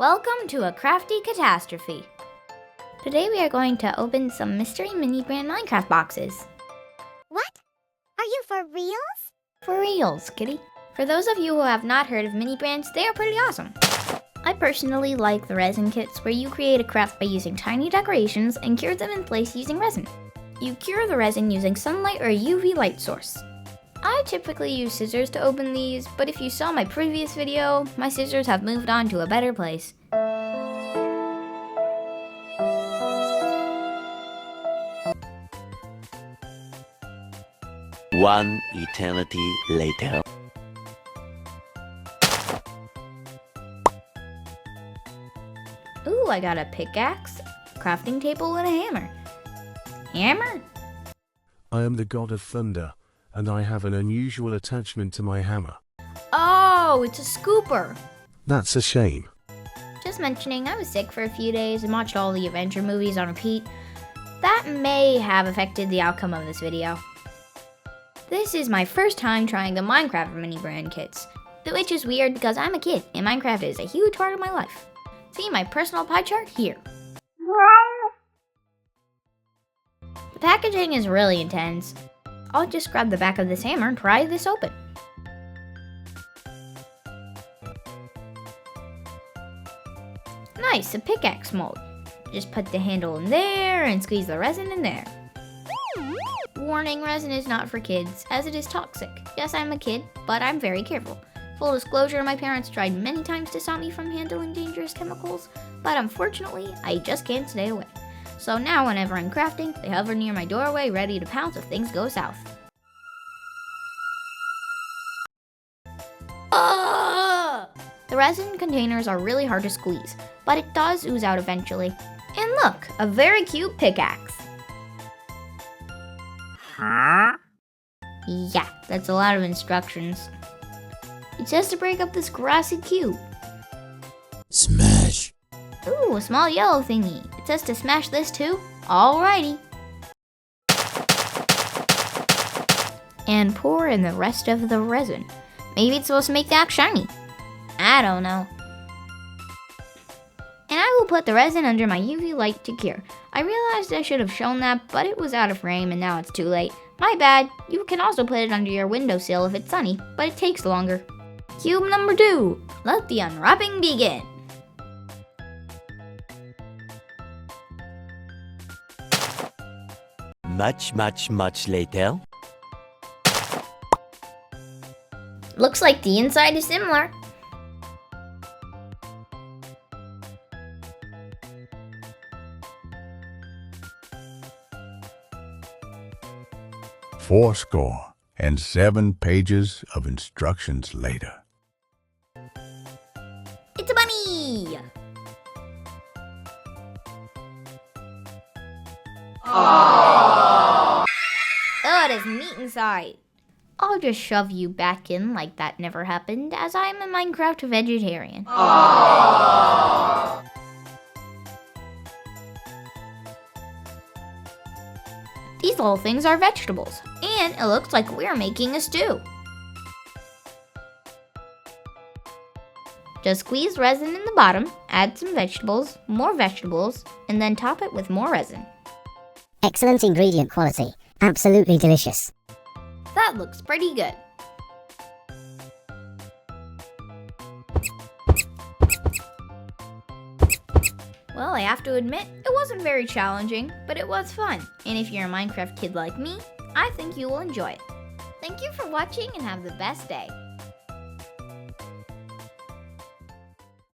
Welcome to a crafty catastrophe. Today we are going to open some mystery mini brand Minecraft boxes. What? Are you for reals? For reals, kitty. For those of you who have not heard of mini brands, they are pretty awesome. I personally like the resin kits where you create a craft by using tiny decorations and cure them in place using resin. You cure the resin using sunlight or a UV light source. I typically use scissors to open these, but if you saw my previous video, my scissors have moved on to a better place. One eternity later. Ooh, I got a pickaxe, crafting table, and a hammer. Hammer? I am the god of thunder, and I have an unusual attachment to my hammer. Oh, it's a scooper. That's a shame. Just mentioning, I was sick for a few days and watched all the Avengers movies on repeat. That may have affected the outcome of this video. This is my first time trying the Minecraft mini brand kits, which is weird because I'm a kid and Minecraft is a huge part of my life. See my personal pie chart here. The packaging is really intense. I'll just grab the back of this hammer and pry this open. Nice, a pickaxe mold. Just put the handle in there and squeeze the resin in there. Warning, resin is not for kids, as it is toxic. Yes, I'm a kid, but I'm very careful. Full disclosure, my parents tried many times to stop me from handling dangerous chemicals, but unfortunately, I just can't stay away. So now whenever I'm crafting, they hover near my doorway ready to pounce if things go south. The resin containers are really hard to squeeze, but it does ooze out eventually. And look, a very cute pickaxe. Huh? Yeah, that's a lot of instructions. It says to break up this grassy cube. Smash. Ooh, a small yellow thingy. It says to smash this too. Alrighty. And pour in the rest of the resin. Maybe it's supposed to make the axe shiny. I don't know. And I will put the resin under my UV light to cure. I realized I should have shown that, but it was out of frame and now it's too late. My bad. You can also put it under your windowsill if it's sunny, but it takes longer. Cube number 2. Let the unwrapping begin. Much later. Looks like the inside is similar. Fourscore and 7 pages of instructions later. It's a bunny! Aww. Oh, it is meat inside. I'll just shove you back in like that never happened, as I'm a Minecraft vegetarian. Aww. These little things are vegetables, and it looks like we're making a stew. Just squeeze resin in the bottom, add some vegetables, more vegetables, and then top it with more resin. Excellent ingredient quality. Absolutely delicious. That looks pretty good. Well, I have to admit, it wasn't very challenging, but it was fun. And if you're a Minecraft kid like me, I think you will enjoy it. Thank you for watching and have the best day.